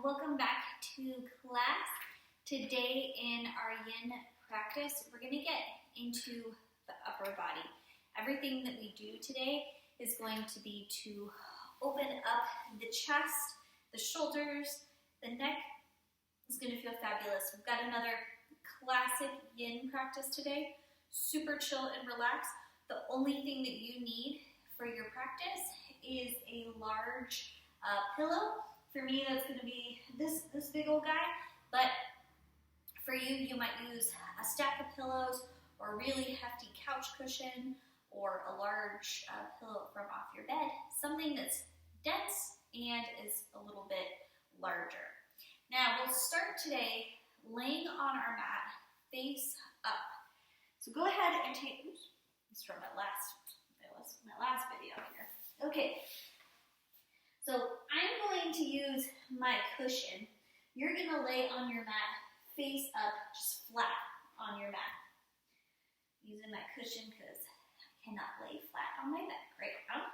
Welcome back to class. Today in our Yin practice, we're going to get into the upper body. Everything that we do today is going to be to open up the chest, the shoulders, the neck. It's going to feel fabulous. We've got another classic Yin practice today. Super chill and relaxed. The only thing that you need for your practice is a large pillow. For me, that's going to be this big old guy, but for you, you might use a stack of pillows or a really hefty couch cushion or a large pillow from off your bed, something that's dense and is a little bit larger. Now, we'll start today laying on our mat face up. So go ahead and take, oops, this is from my last video here. Okay. So I'm going to use my cushion. You're going to lay on your mat face up, just flat on your mat. Using my cushion because I cannot lay flat on my back right now.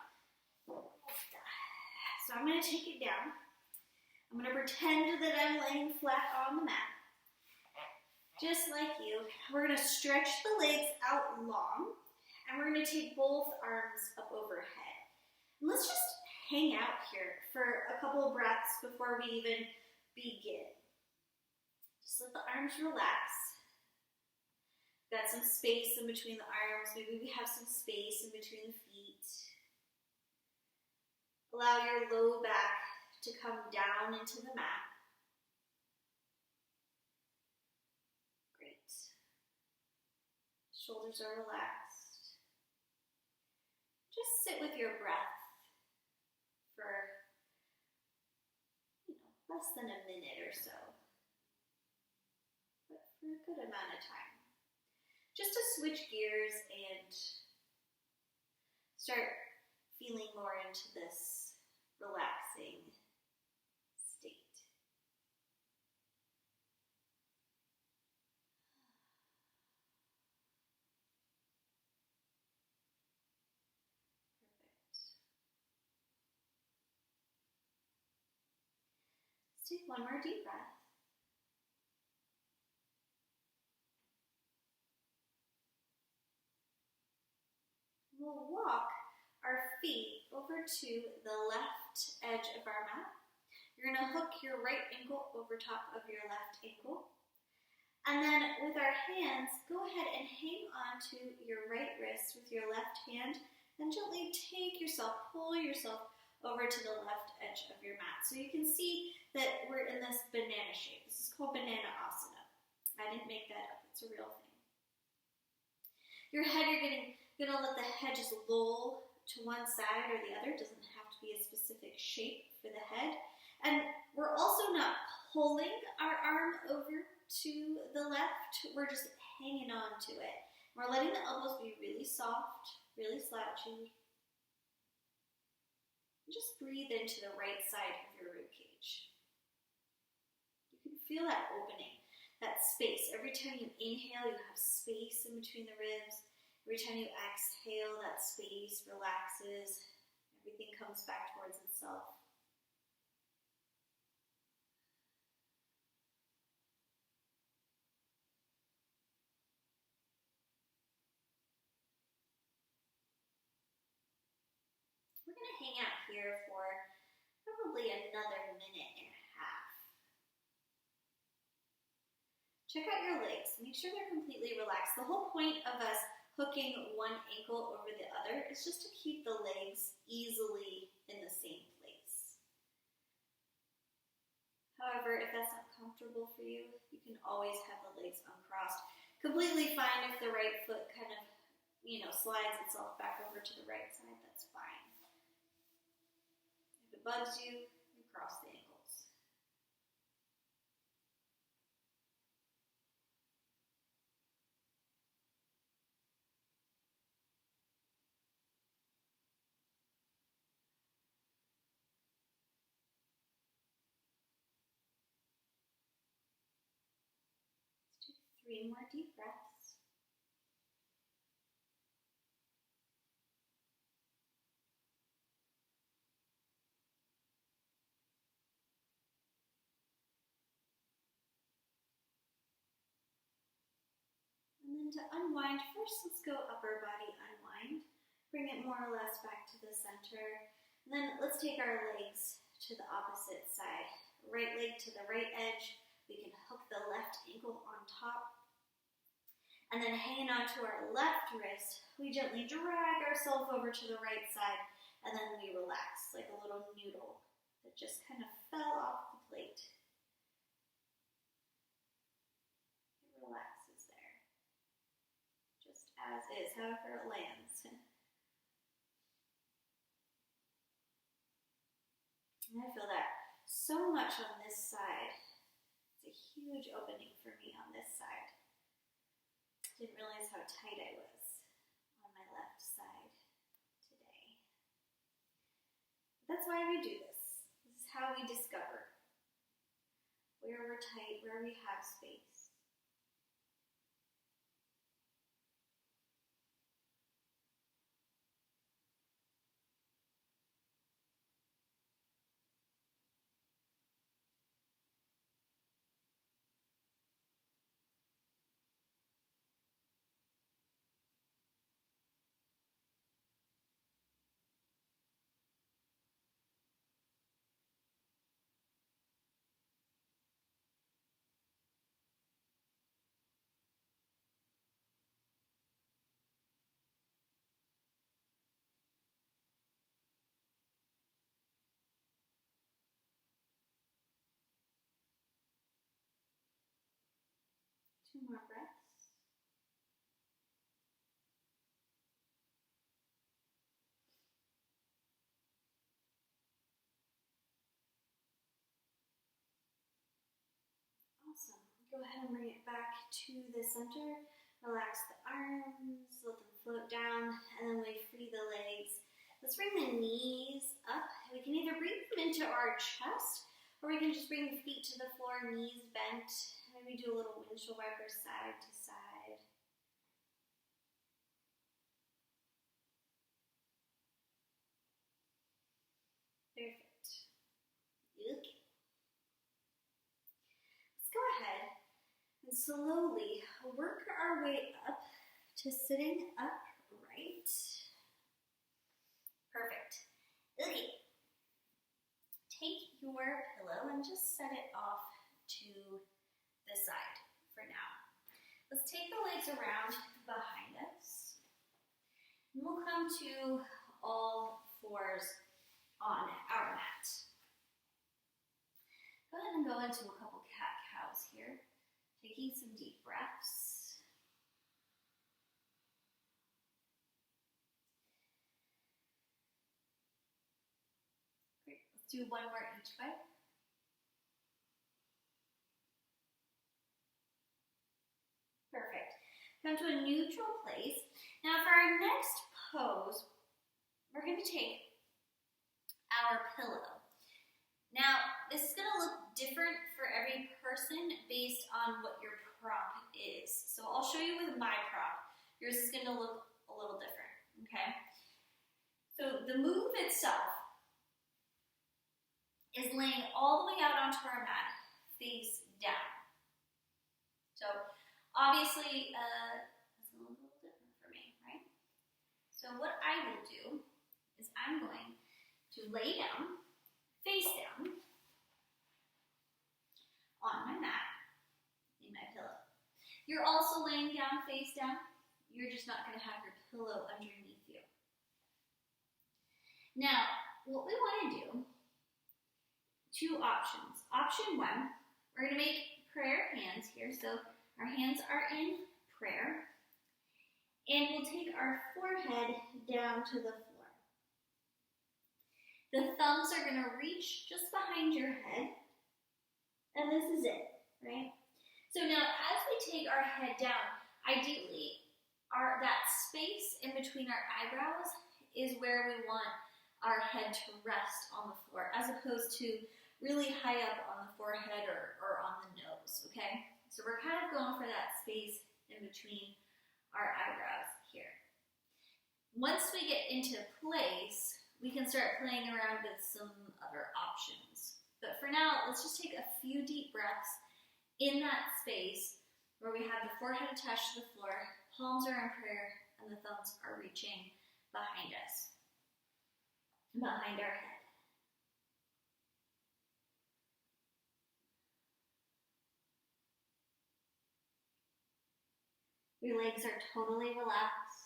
So I'm going to take it down. I'm going to pretend that I'm laying flat on the mat. Just like you. We're going to stretch the legs out long. And we're going to take both arms up overhead. And let's just hang out here for a couple of breaths before we even begin. Just let the arms relax. Got some space in between the arms. Maybe we have some space in between the feet. Allow your low back to come down into the mat. Great. Shoulders are relaxed. Just sit with your breath for less than a minute or so, but for a good amount of time. Just to switch gears and start feeling more into this relaxing state. Take one more deep breath. We'll walk our feet over to the left edge of our mat. You're going to hook your right ankle over top of your left ankle. And then with our hands, go ahead and hang on to your right wrist with your left hand and gently pull yourself over to the left edge of your mat. So you can see that we're in this banana shape. This is called banana asana. I didn't make that up. It's a real thing. Your head, you're going to let the head just loll to one side or the other. It doesn't have to be a specific shape for the head. And we're also not pulling our arm over to the left. We're just hanging on to it. We're letting the elbows be really soft, really slouchy. Just breathe into the right side of your rib cage. You can feel that opening, that space. Every time you inhale, you have space in between the ribs. Every time you exhale, that space relaxes. Everything comes back towards itself. We're going to hang out here for probably another minute and a half. Check out your legs. Make sure they're completely relaxed. The whole point of us hooking one ankle over the other is just to keep the legs easily in the same place. However, if that's not comfortable for you, you can always have the legs uncrossed. Completely fine if the right foot kind of, slides itself back over to the right side, that's fine. If it bugs you, you cross the ankles. Let's do 3 more deep breaths. And to unwind, first let's go upper body unwind. Bring it more or less back to the center. And then let's take our legs to the opposite side. Right leg to the right edge. We can hook the left ankle on top. And then hanging onto our left wrist, we gently drag ourselves over to the right side, and then we relax like a little noodle that just kind of fell off the plate. It relaxes there, just as is, however it lands. And I feel that so much on this side. It's a huge opening for me on this side. Didn't realize how tight I was on my left side today. That's why we do this. This is how we discover where we're tight, where we have space. Two more breaths. Awesome. Go ahead and bring it back to the center. Relax the arms, let them float down, and then we free the legs. Let's bring the knees up. We can either bring them into our chest, or we can just bring the feet to the floor, knees bent. Maybe do a little windshield wiper side to side. Perfect. Okay. Let's go ahead and slowly work our way up to sitting upright. Perfect. Okay. Take your pillow and just set it off to the side for now. Let's take the legs around behind us. And we'll come to all fours on our mat. Go ahead and go into a couple cat-cows here. Taking some deep breaths. Great. Let's do one more each way. Perfect. Come to a neutral place. Now for our next pose, we're going to take our pillow. Now, this is going to look different for every person based on what your prop is. So I'll show you with my prop. Yours is going to look a little different, okay? So the move itself is laying all the way out onto our mat, face down. So obviously, it's a little different for me, right? So what I will do is I'm going to lay down, face down, on my mat, in my pillow. You're also laying down, face down. You're just not going to have your pillow underneath you. Now, what we want to do, two options. Option one, we're going to make prayer hands here. So our hands are in prayer. And we'll take our forehead down to the floor. The thumbs are going to reach just behind your head. And this is it, right? So now as we take our head down, ideally that space in between our eyebrows is where we want our head to rest on the floor, as opposed to really high up on the forehead or on the nose, okay? So we're kind of going for that space in between our eyebrows here. Once we get into place, we can start playing around with some other options. But for now, let's just take a few deep breaths in that space where we have the forehead attached to the floor, palms are in prayer and the thumbs are reaching behind us, behind our head. Your legs are totally relaxed.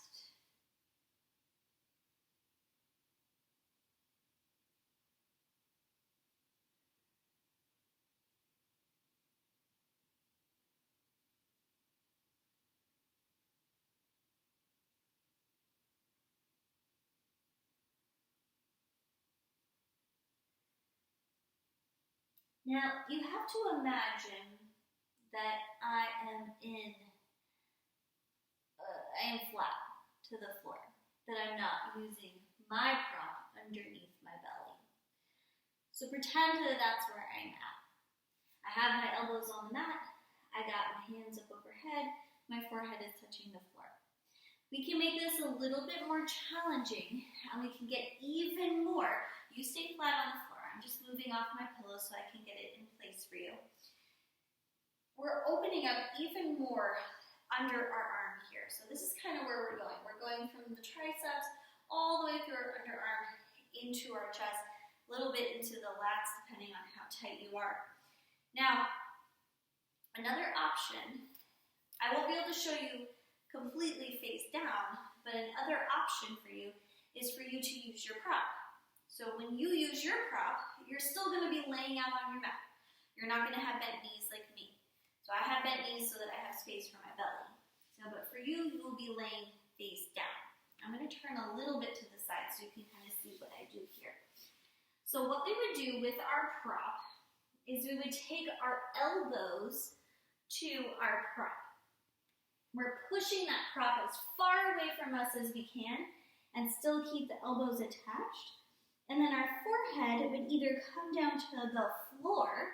Now, you have to imagine that I am flat to the floor, that I'm not using my prop underneath my belly. So pretend that that's where I'm at. I have my elbows on the mat, I got my hands up overhead, my forehead is touching the floor. We can make this a little bit more challenging, and we can get even more. You stay flat on the floor. I'm just moving off my pillow so I can get it in place for you. We're opening up even more under our arm here. So this is kind of where we're going. We're going from the triceps all the way through our underarm into our chest, a little bit into the lats depending on how tight you are. Now, another option, I won't be able to show you completely face down, but another option for you is for you to use your prop. So when you use your prop, you're still going to be laying out on your mat. You're not going to have bent knees like me. So I have bent knees so that I have space for my belly. So, but for you, you will be laying face down. I'm going to turn a little bit to the side so you can kind of see what I do here. So what we would do with our prop is we would take our elbows to our prop. We're pushing that prop as far away from us as we can and still keep the elbows attached. And then our forehead would either come down to the floor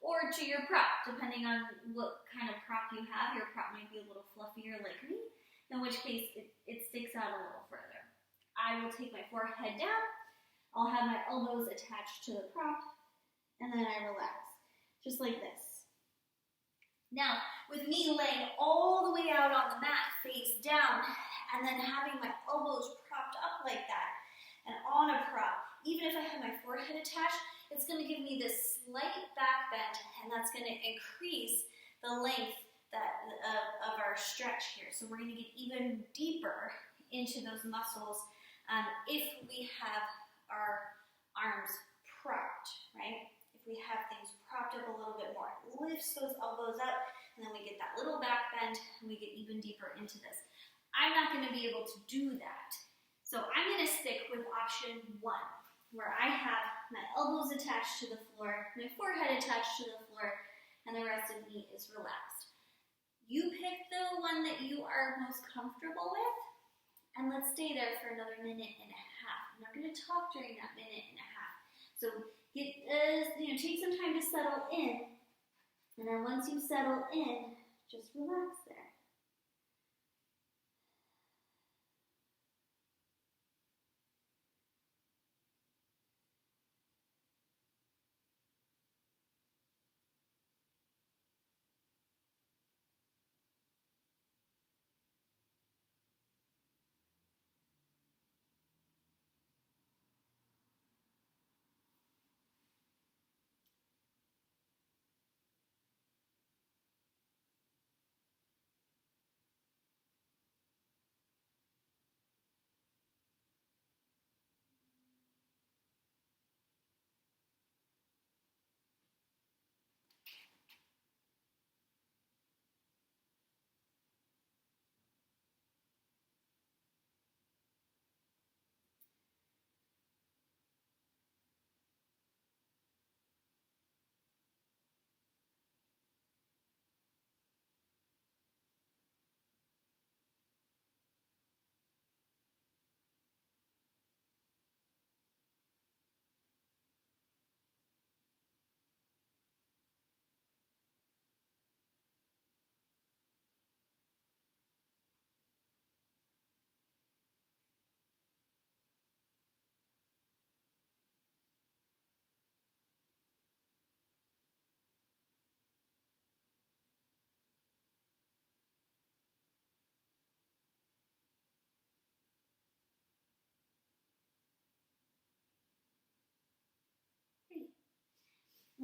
or to your prop, depending on what kind of prop you have. Your prop might be a little fluffier like me, in which case it sticks out a little further. I will take my forehead down, I'll have my elbows attached to the prop, and then I relax, just like this. Now, with me laying all the way out on the mat, face down, and then having my elbows propped up like that, and on a prop, even if I have my forehead attached, it's going to give me this slight back bend, and that's going to increase the length of our stretch here. So we're going to get even deeper into those muscles if we have our arms propped, right? If we have things propped up a little bit more, it lifts those elbows up, and then we get that little back bend, and we get even deeper into this. I'm not going to be able to do that. So I'm going to stick with option 1, where I have my elbows attached to the floor, my forehead attached to the floor, and the rest of me is relaxed. You pick the one that you are most comfortable with, and let's stay there for another minute and a half. I'm not going to talk during that minute and a half. So take some time to settle in, and then once you settle in, just relax there.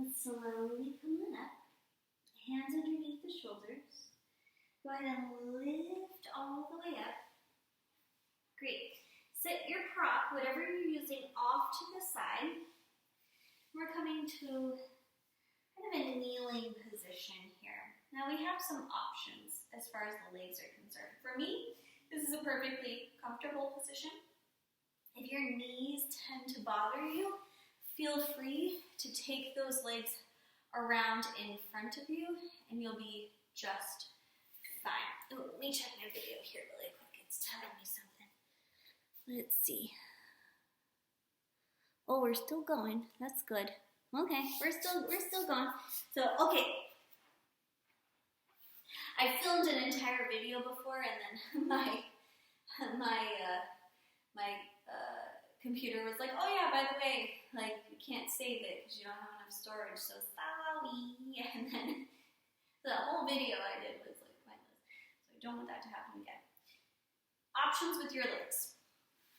And slowly come on up. Hands underneath the shoulders. Go ahead and lift all the way up. Great. Set your prop, whatever you're using, off to the side. We're coming to kind of a kneeling position here. Now we have some options as far as the legs are concerned. For me, this is a perfectly comfortable position. If your knees tend to bother you, feel free to take those legs around in front of you and you'll be just fine. Oh, let me check my video here really quick. It's telling me something. Let's see. Oh, we're still going. That's good. Okay, we're still going. So, okay. I filmed an entire video before, and then my computer was like, "Oh yeah, by the way, like you can't save it because you don't have enough storage." So sorry. And then the whole video I did was like pointless. So I don't want that to happen again. Options with your legs.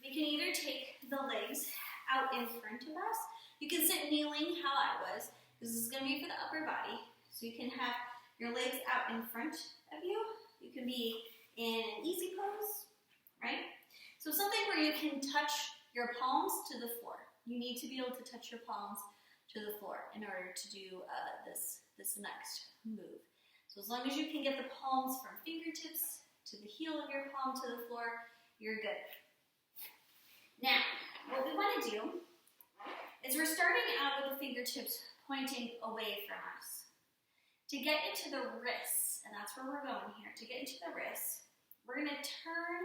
We can either take the legs out in front of us. You can sit kneeling how I was. This is going to be for the upper body. So you can have your legs out in front of you. You can be in an easy pose, right? So something where you can touch your palms to the floor. You need to be able to touch your palms to the floor in order to do this next move. So as long as you can get the palms from fingertips to the heel of your palm to the floor, you're good. Now, what we want to do is we're starting out with the fingertips pointing away from us. To get into the wrists, and that's where we're going here, to get into the wrists, we're going to turn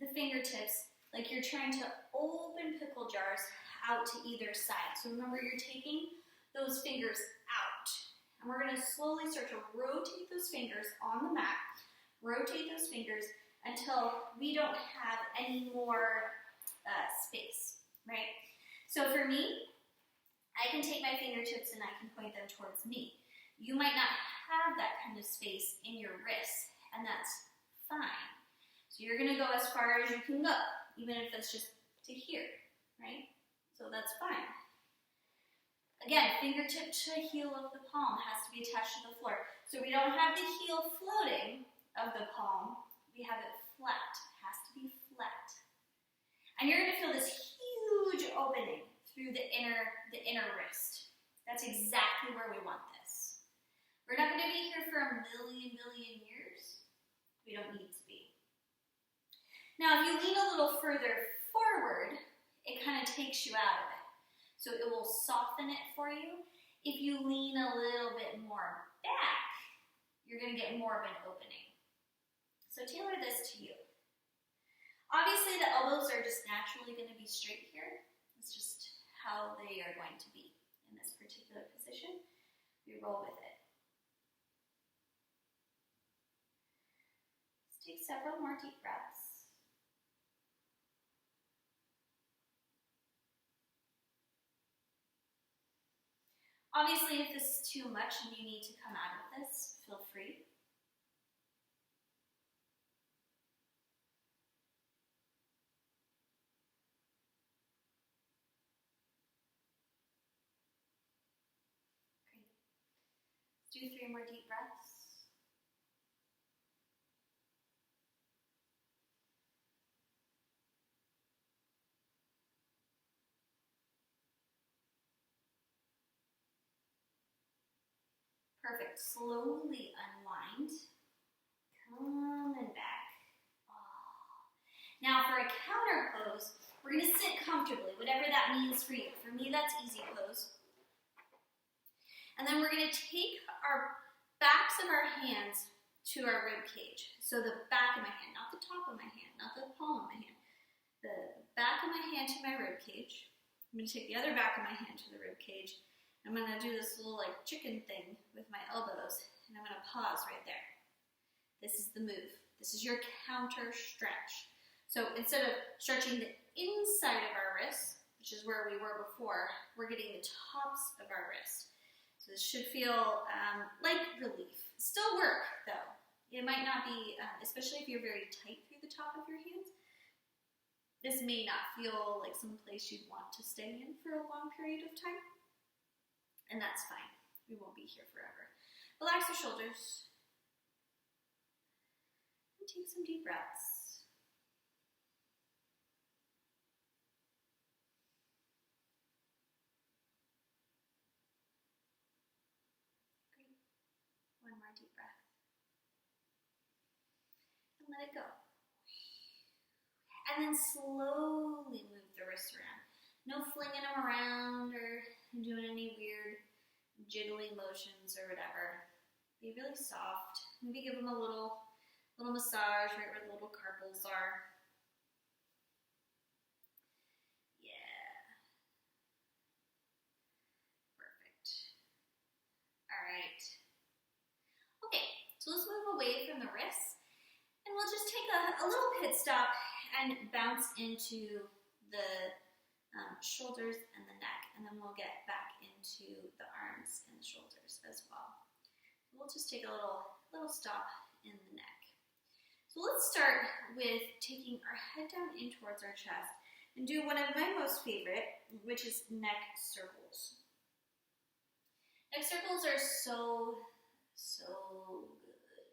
the fingertips like you're trying to open pickle jars out to either side. So remember, you're taking those fingers out. And we're going to slowly start to rotate those fingers on the mat, rotate those fingers until we don't have any more space, right? So for me, I can take my fingertips and I can point them towards me. You might not have that kind of space in your wrists, and that's fine. So you're going to go as far as you can go, even if that's just to here, right? So that's fine. Again, fingertip to heel of the palm has to be attached to the floor. So we don't have the heel floating of the palm. We have it flat. It has to be flat. And you're going to feel this huge opening through the inner wrist. That's exactly where we want this. We're not going to be here for a million years. We don't need to be. Now, if you lean a little further forward, it kind of takes you out of it. So it will soften it for you. If you lean a little bit more back, you're going to get more of an opening. So tailor this to you. Obviously, the elbows are just naturally going to be straight here. It's just how they are going to be in this particular position. We roll with it. Let's take several more deep breaths. Obviously, if this is too much and you need to come out of this, feel free. Do 3 more deep breaths. Perfect. Slowly unwind. Coming back. Oh. Now for a counter pose, we're going to sit comfortably, whatever that means for you. For me, that's easy pose. And then we're going to take our backs of our hands to our rib cage. So the back of my hand, not the top of my hand, not the palm of my hand. The back of my hand to my rib cage. I'm going to take the other back of my hand to the rib cage. I'm going to do this little like chicken thing with my elbows. And I'm going to pause right there. This is the move. This is your counter stretch. So instead of stretching the inside of our wrists, which is where we were before, we're getting the tops of our wrists. So this should feel like relief. Still work, though. It might not be, especially if you're very tight through the top of your hands, this may not feel like some place you'd want to stay in for a long period of time. And that's fine. We won't be here forever. Relax your shoulders. And take some deep breaths. Great. One more deep breath. And let it go. And then slowly move the wrists around. No flinging them around or doing any weird jiggly motions or whatever. Be really soft. Maybe give them a little massage right where the little carpals are. Yeah. Perfect. All right. Okay, so let's move away from the wrists. And we'll just take a little pit stop and bounce into the shoulders and the neck. And then we'll get back into the arms and the shoulders as well. We'll just take a little stop in the neck. So let's start with taking our head down in towards our chest and do one of my most favorite, which is neck circles. Neck circles are so good.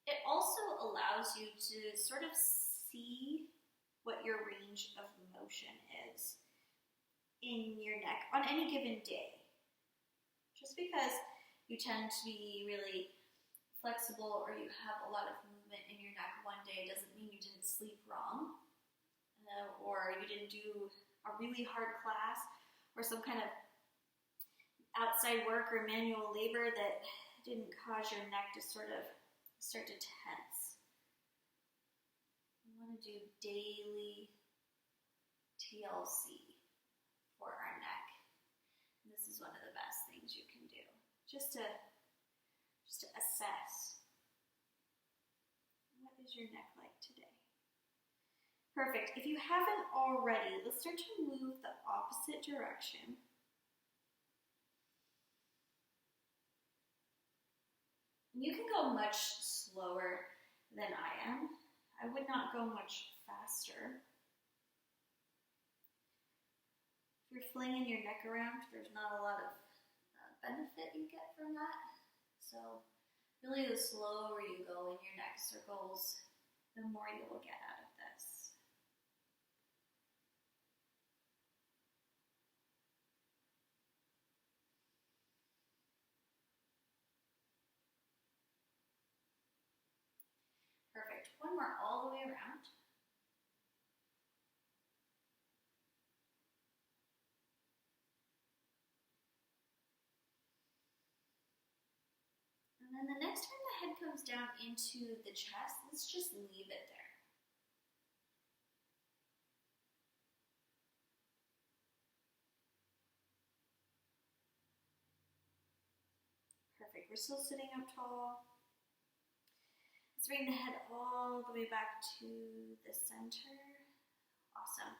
It also allows you to sort of see what your range of motion is in your neck on any given day. Just because you tend to be really flexible or you have a lot of movement in your neck one day doesn't mean you didn't sleep wrong, or you didn't do a really hard class or some kind of outside work or manual labor that didn't cause your neck to sort of start to tense. We want to do daily TLC for our neck. And this is one of the best things you can do, just to assess, what is your neck like today? Perfect. If you haven't already, let's start to move the opposite direction. You can go much slower than I am. I would not go much faster. If you're flinging your neck around, there's not a lot of benefit you get from that. So really the slower you go in your neck circles, the more you will get out of this. Perfect. One more all the way around. And then the next time the head comes down into the chest, let's just leave it there. Perfect. We're still sitting up tall. Let's bring the head all the way back to the center. Awesome.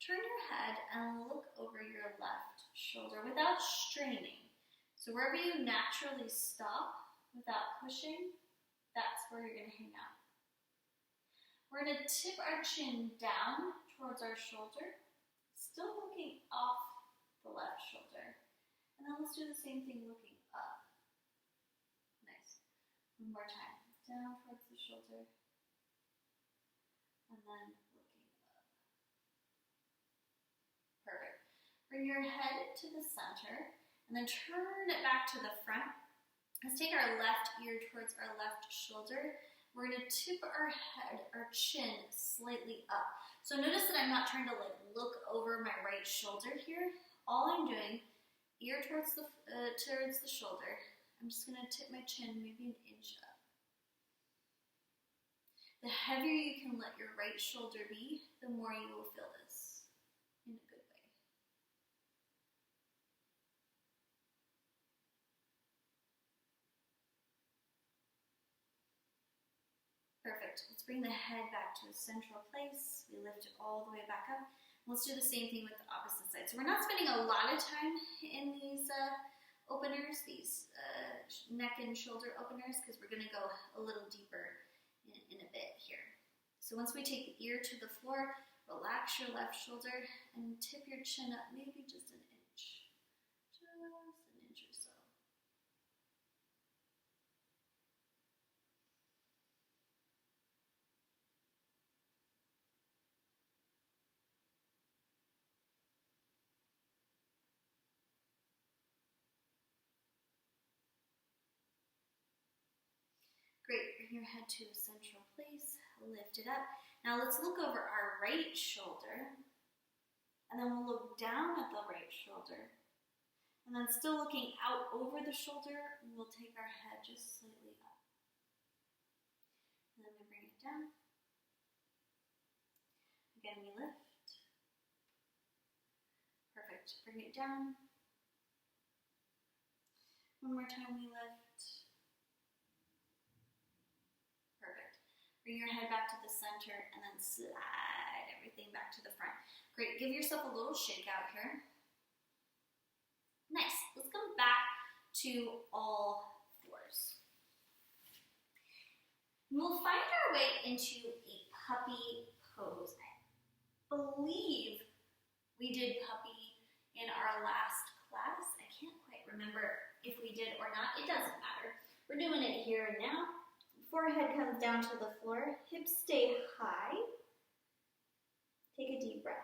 Turn your head and look over your left shoulder without straining. So wherever you naturally stop without pushing, that's where you're going to hang out. We're going to tip our chin down towards our shoulder, still looking off the left shoulder. And then let's do the same thing looking up. Nice. One more time. Down towards the shoulder. And then looking up. Perfect. Bring your head to the center and then turn it back to the front. Let's take our left ear towards our left shoulder. We're going to tip our head, our chin slightly up. So notice that I'm not trying to look over my right shoulder here. All I'm doing, ear towards the shoulder. I'm just going to tip my chin maybe an inch up. The heavier you can let your right shoulder be, the more you will feel this in a good way. Perfect. Let's bring the head back to a central place. We lift it all the way back up. Let's do the same thing with the opposite side. So we're not spending a lot of time in these openers, these neck and shoulder openers, because we're going to go a little deeper in a bit here. So once we take the ear to the floor, relax your left shoulder and tip your chin up maybe just an inch. Bring your head to a central place, lift it up. Now let's look over our right shoulder, and then we'll look down at the right shoulder. And then still looking out over the shoulder, we'll take our head just slightly up. And then we bring it down. Again, we lift. Perfect. Bring it down. One more time, we lift. Perfect. Bring your head back to the center and then slide everything back to the front. Great. Give yourself a little shake out here. Nice. Let's come back to all fours. We'll find our way into a puppy pose. I believe we did puppy in our last class. I can't quite remember if we did or not. It doesn't matter. We're doing it here and now. Forehead comes down to the floor. Hips stay high. Take a deep breath.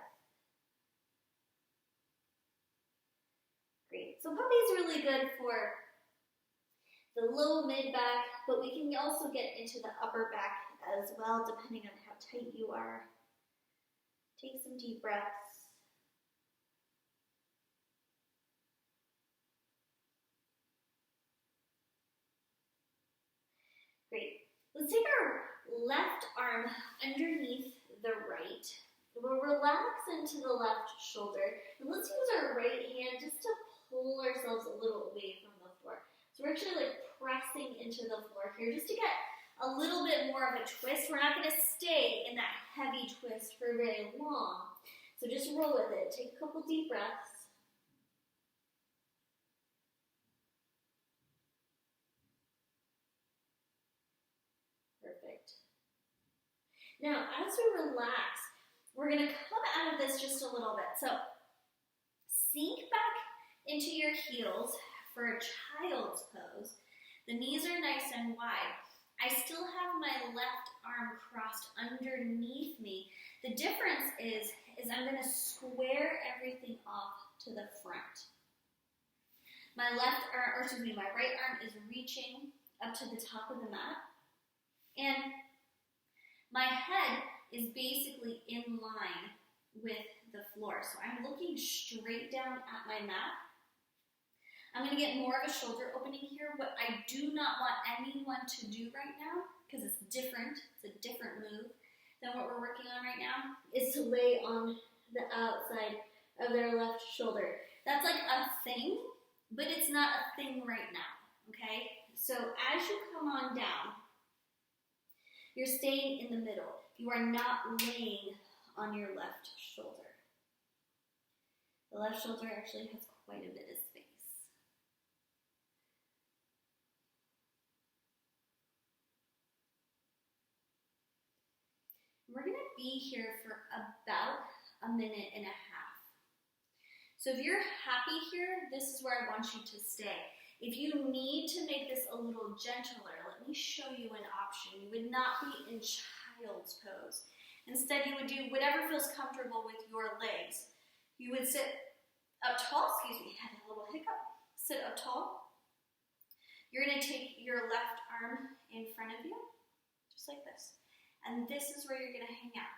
Great. So puppy is really good for the low mid back, but we can also get into the upper back as well, depending on how tight you are. Take some deep breaths. Great. Let's take our left arm underneath the right. We'll relax into the left shoulder. And let's use our right hand just to pull ourselves a little away from the floor. So we're actually like pressing into the floor here just to get a little bit more of a twist. We're not going to stay in that heavy twist for very long. So just roll with it. Take a couple deep breaths. Perfect. Now, as we relax, we're going to come out of this just a little bit. So sink back into your heels for a child's pose. The knees are nice and wide. I still have my left arm crossed underneath me. The difference is I'm going to square everything off to the front. My right arm is reaching up to the top of the mat. And my head is basically in line with the floor. So I'm looking straight down at my mat. I'm going to get more of a shoulder opening here. What I do not want anyone to do right now, because it's different, it's a different move than what we're working on right now, is to lay on the outside of their left shoulder. That's like a thing, but it's not a thing right now, okay? So as you come on down, you're staying in the middle. You are not laying on your left shoulder. The left shoulder actually has quite a bit of space. We're going to be here for about a minute and a half. So if you're happy here, this is where I want you to stay. If you need to make this a little gentler, let me show you an option. You would not be in child's pose. Instead, you would do whatever feels comfortable with your legs. You would sit up tall, had a little hiccup. Sit up tall. You're going to take your left arm in front of you, just like this. And this is where you're going to hang out.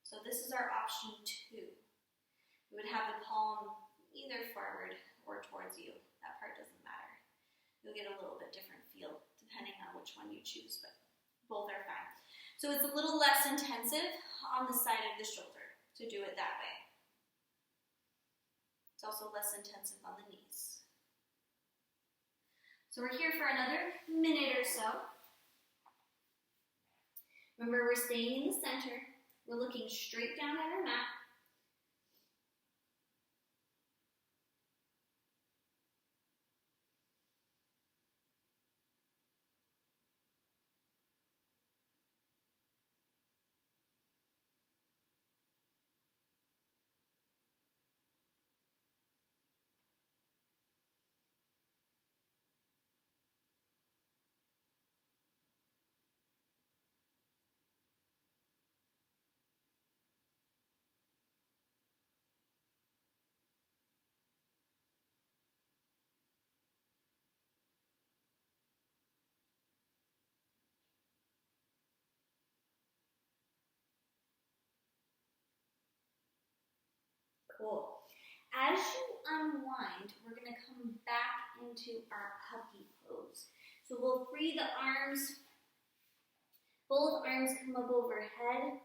So this is our option 2. We would have the palm either forward or towards you. That part doesn't matter. You'll get a little bit different feel depending on which one you choose, but both are fine. So it's a little less intensive on the side of the shoulder to do it that way. It's also less intensive on the knees. So we're here for another minute or so. Remember, we're staying in the center. We're looking straight down at our mat. Cool. As you unwind, we're going to come back into our puppy pose. So we'll free the arms. Both arms come up overhead.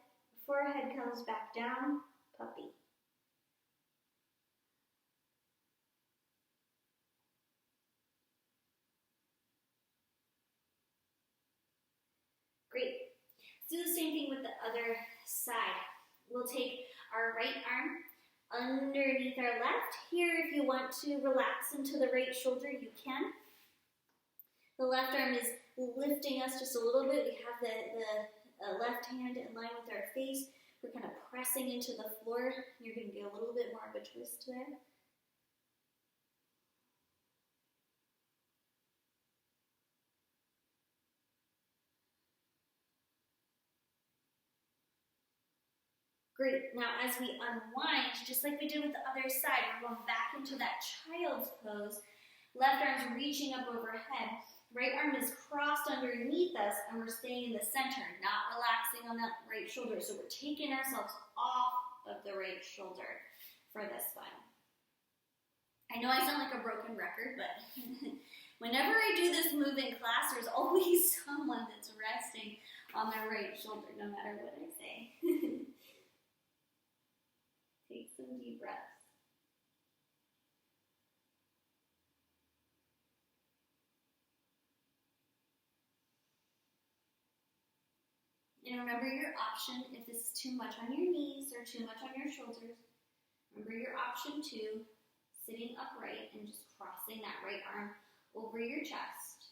Forehead comes back down. Puppy. Great. Let's do the same thing with the other side. We'll take our right arm underneath our left. Here, if you want to relax into the right shoulder, you can. The left arm is lifting us just a little bit. We have the left hand in line with our face. We're kind of pressing into the floor. You're going to get a little bit more of a twist there. Great. Now, as we unwind, just like we did with the other side, we're going back into that child's pose. Left arm's reaching up overhead. Right arm is crossed underneath us, and we're staying in the center, not relaxing on that right shoulder. So we're taking ourselves off of the right shoulder for this one. I know I sound like a broken record, but whenever I do this move in class, there's always someone that's resting on their right shoulder, no matter what I say. Take some deep breaths. And remember your option, if this is too much on your knees or too much on your shoulders, remember your option 2, sitting upright and just crossing that right arm over your chest.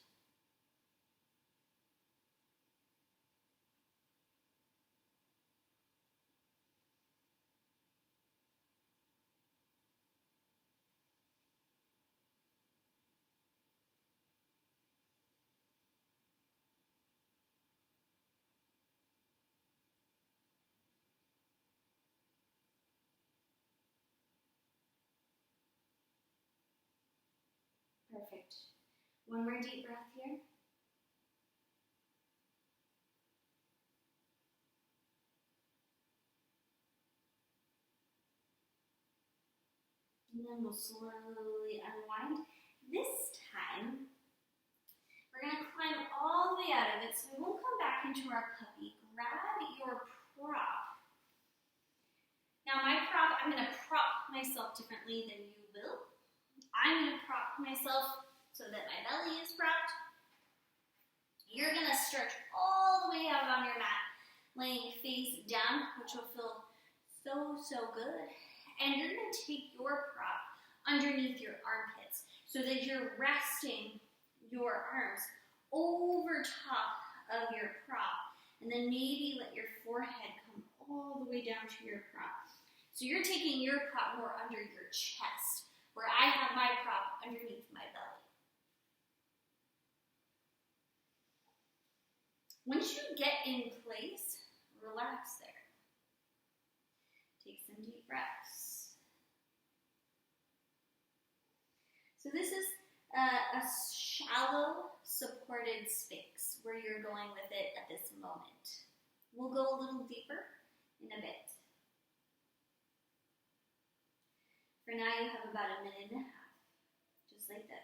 Perfect. One more deep breath here. And then we'll slowly unwind. This time, we're going to climb all the way out of it, so we won't come back into our puppy. Grab your prop. Now my prop, I'm going to prop myself differently than you will. I'm going to prop myself so that my belly is propped. You're going to stretch all the way out on your mat, laying face down, which will feel so good. And you're going to take your prop underneath your armpits so that you're resting your arms over top of your prop. And then maybe let your forehead come all the way down to your prop. So you're taking your prop more under your chest, where I have my prop underneath my belly. Once you get in place, relax there. Take some deep breaths. So this is a shallow supported Sphinx where you're going with it at this moment. We'll go a little deeper in a bit. For now, you have about 1.5 minutes, just like this.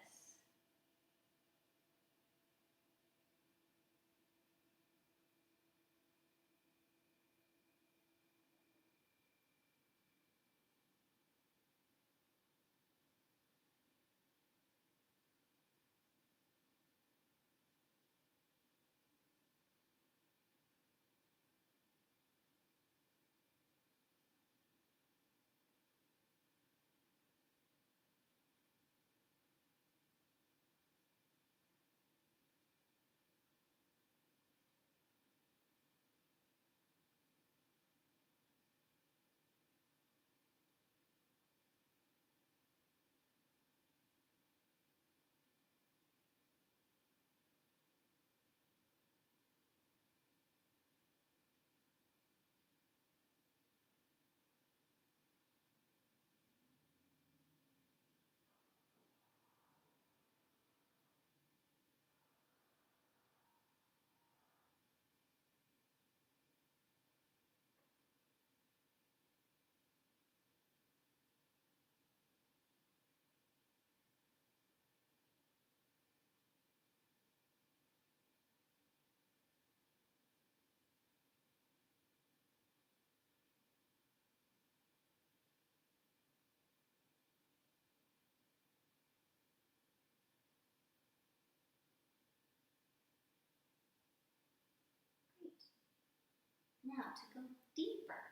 Now to go deeper.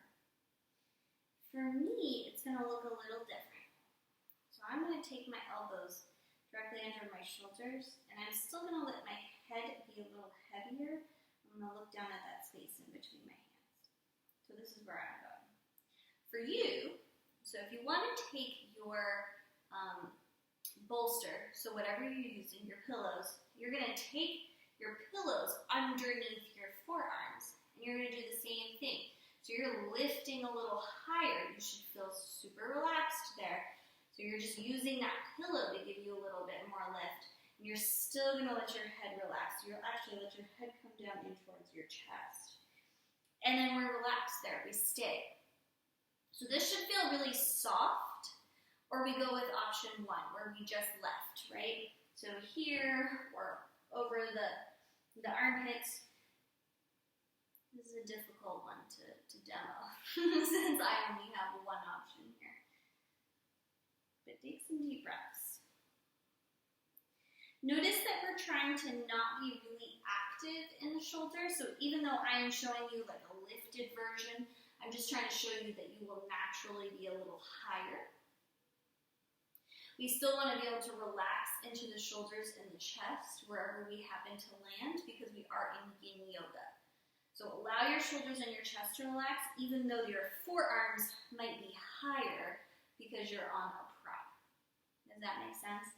For me, it's going to look a little different. So I'm going to take my elbows directly under my shoulders, and I'm still going to let my head be a little heavier. I'm going to look down at that space in between my hands. So this is where I'm going. For you, so if you want to take your bolster, so whatever you're using, your pillows, you're going to take your pillows underneath your forearms, and you're going to do the same thing. So you're lifting a little higher. You should feel super relaxed there. So you're just using that pillow to give you a little bit more lift. And you're still going to let your head relax. You'll actually let your head come down in towards your chest. And then we're relaxed there. We stay. So this should feel really soft. Or we go with option 1, where we just left, right? So here, or over the armpits. This is a difficult one to demo, since I only have one option here. But take some deep breaths. Notice that we're trying to not be really active in the shoulder. So even though I am showing you like a lifted version, I'm just trying to show you that you will naturally be a little higher. We still want to be able to relax into the shoulders and the chest wherever we happen to land, because we are in Yin Yoga. So allow your shoulders and your chest to relax, even though your forearms might be higher because you're on a prop. Does that make sense?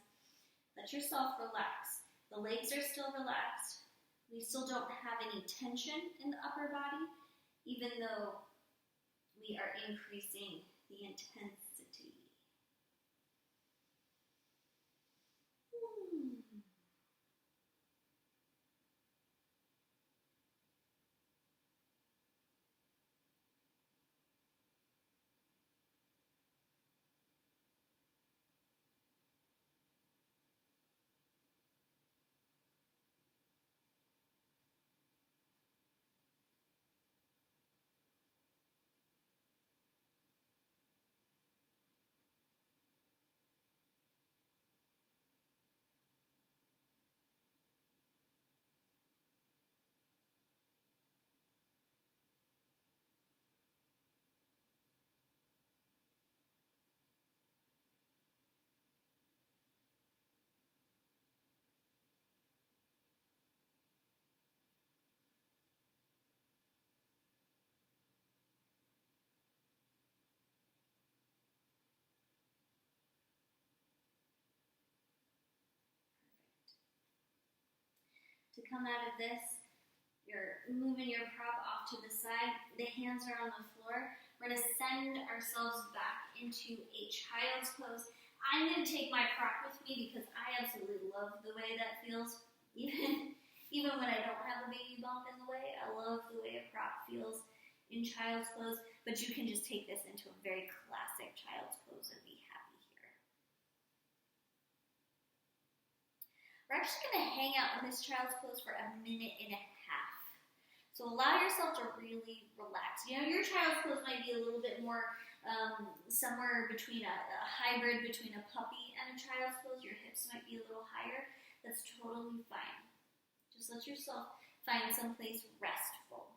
Let yourself relax. The legs are still relaxed. We still don't have any tension in the upper body, even though we are increasing the intensity. To come out of this, you're moving your prop off to the side. The hands are on the floor. We're going to send ourselves back into a child's pose. I'm going to take my prop with me because I absolutely love the way that feels. Even when I don't have a baby bump in the way, I love the way a prop feels in child's pose. But you can just take this into a very classic child's pose and be happy here. We're actually going to hang out in this child's pose for 1.5 minutes. So allow yourself to really relax. You know, your child's pose might be a little bit more somewhere between a hybrid between a puppy and a child's pose. Your hips might be a little higher. That's totally fine. Just let yourself find someplace restful.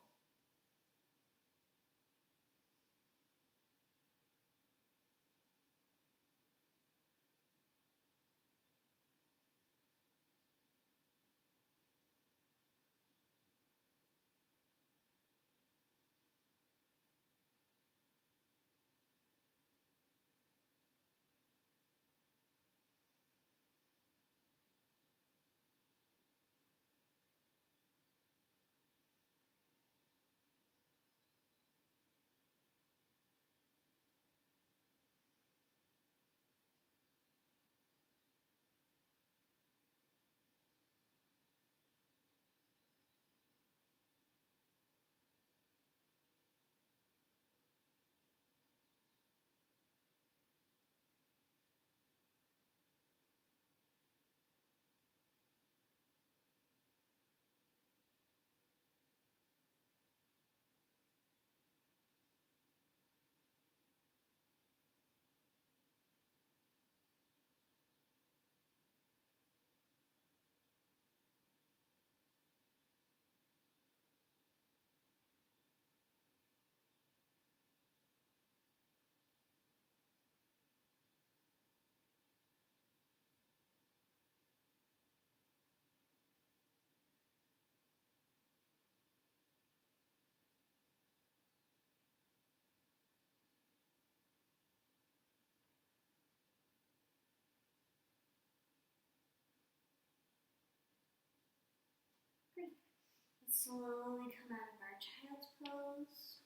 slowly come out of our child's pose.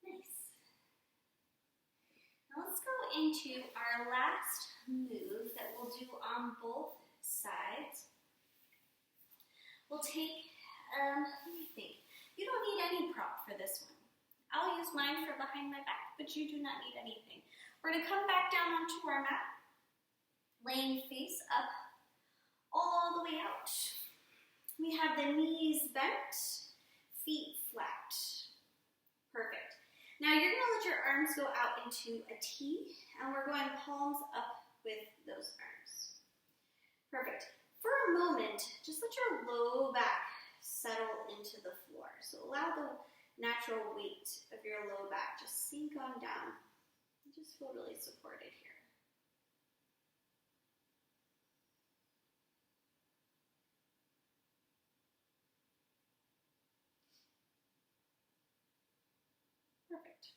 Nice. Now let's go into our last move that we'll do on both sides. We'll take, let me think. You don't need any prop for this one. I'll use mine for behind my back, but you do not need anything. We're going to come back down onto our mat, laying face up all the way out. We have the knees bent, feet flat. Perfect. Now you're going to let your arms go out into a T, and we're going palms up with those arms. Perfect. For a moment, just let your low back settle into the floor. So allow the natural weight of your low back just sink on down. You just feel really supported here. Perfect.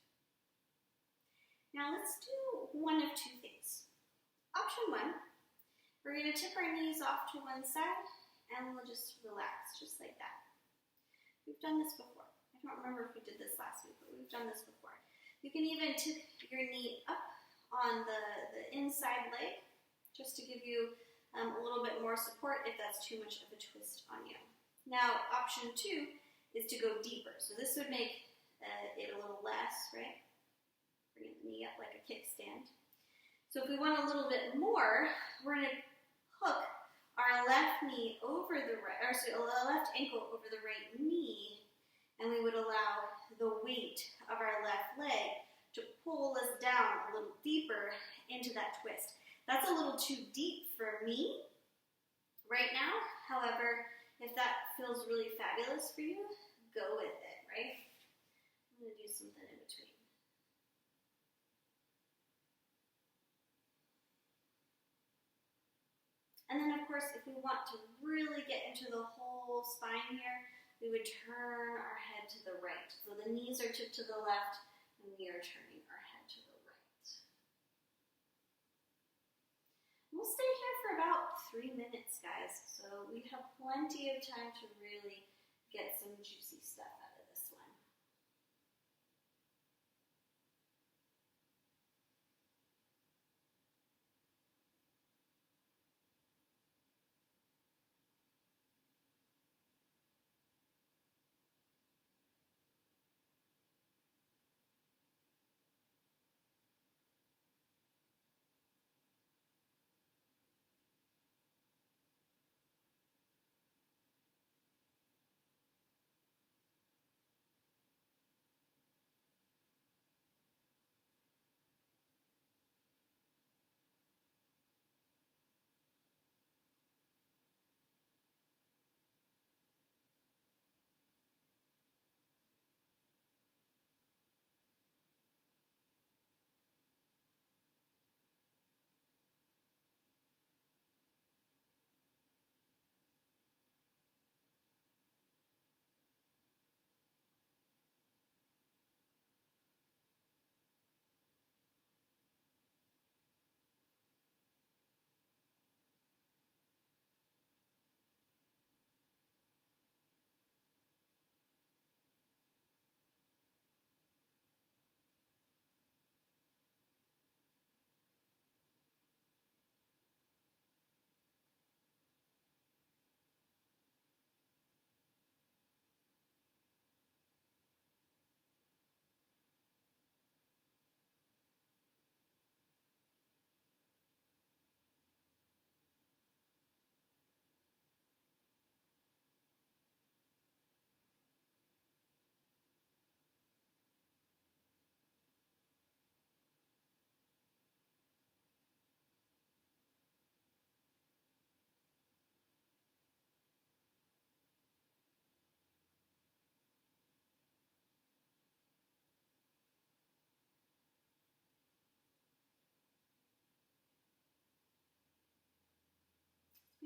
Now let's do one of two things. Option one, we're going to tip our knees off to one side and we'll just relax, just like that. We've done this before. I don't remember if we did this last week, but we've done this before. You can even tip your knee up on the inside leg, just to give you a little bit more support if that's too much of a twist on you. Now, option two is to go deeper. So this would make it a little less, right? Bring the knee up like a kickstand. So if we want a little bit more, we're going to hook our left knee over the right, or sorry, left ankle over the right knee, and we would allow the weight of our left leg to pull us down a little deeper into that twist. That's a little too deep for me right now. However, if that feels really fabulous for you, go with it, right? I'm going to do something in between. And then, of course, if we want to really get into the whole spine here, we would turn our head to the right. So the knees are tipped to the left, and we are turning our head to the right. We'll stay here for about 3 minutes, guys. So we have plenty of time to really get some juicy stuff out of this one.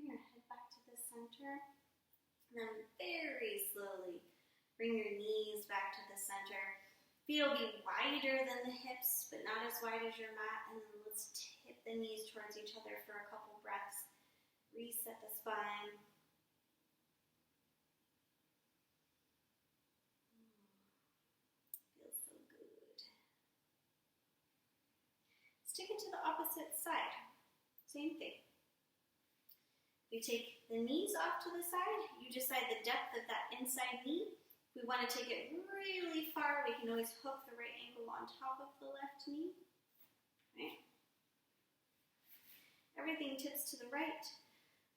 Bring your head back to the center. And then very slowly bring your knees back to the center. Feet will be wider than the hips, but not as wide as your mat. And then let's tip the knees towards each other for a couple breaths. Reset the spine. opposite side. Same thing. We take the knees off to the side. You decide the depth of that inside knee. If we want to take it really far, we can always hook the right ankle on top of the left knee. Right? Everything tips to the right.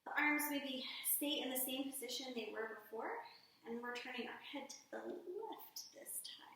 The arms maybe stay in the same position they were before, and we're turning our head to the left this time.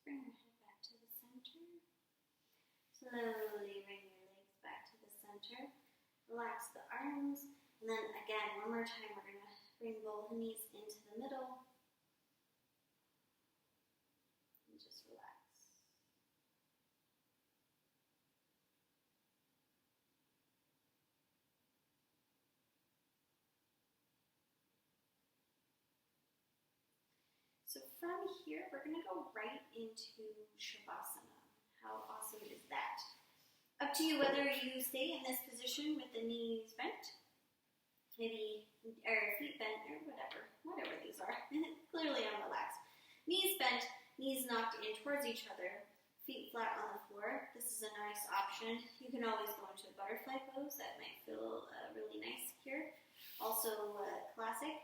Bring your head back to the center. Slowly bring your legs back to the center. Relax the arms. And then again, one more time, we're going to bring both knees into the middle. And just relax. So from here, we're going to go right into Shavasana. How awesome is that? Up to you whether you stay in this position with the knees bent, maybe, or feet bent, or whatever these are. Clearly I'm relaxed. Knees bent, knees knocked in towards each other, feet flat on the floor. This is a nice option. You can always go into a butterfly pose. That might feel really nice here. Also classic,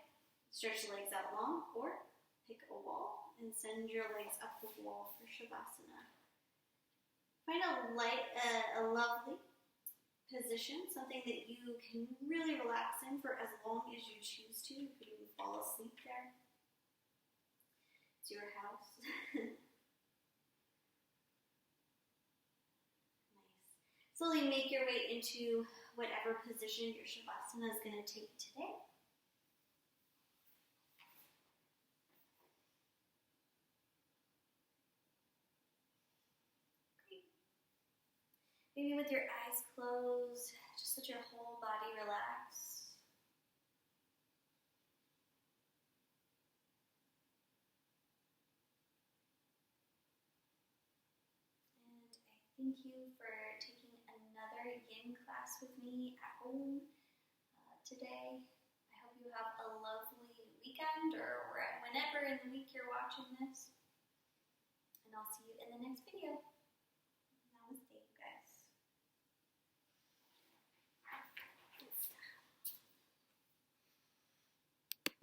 stretch the legs out long, or pick a wall and send your legs up the wall for Shavasana. Find a lovely position, something that you can really relax in for as long as you choose to. You could even fall asleep there. It's your house. Nice. Slowly make your way into whatever position your Shavasana is going to take today. Maybe with your eyes closed, just let your whole body relax. And I thank you for taking another Yin class with me at home today. I hope you have a lovely weekend or whenever in the week you're watching this. And I'll see you in the next video.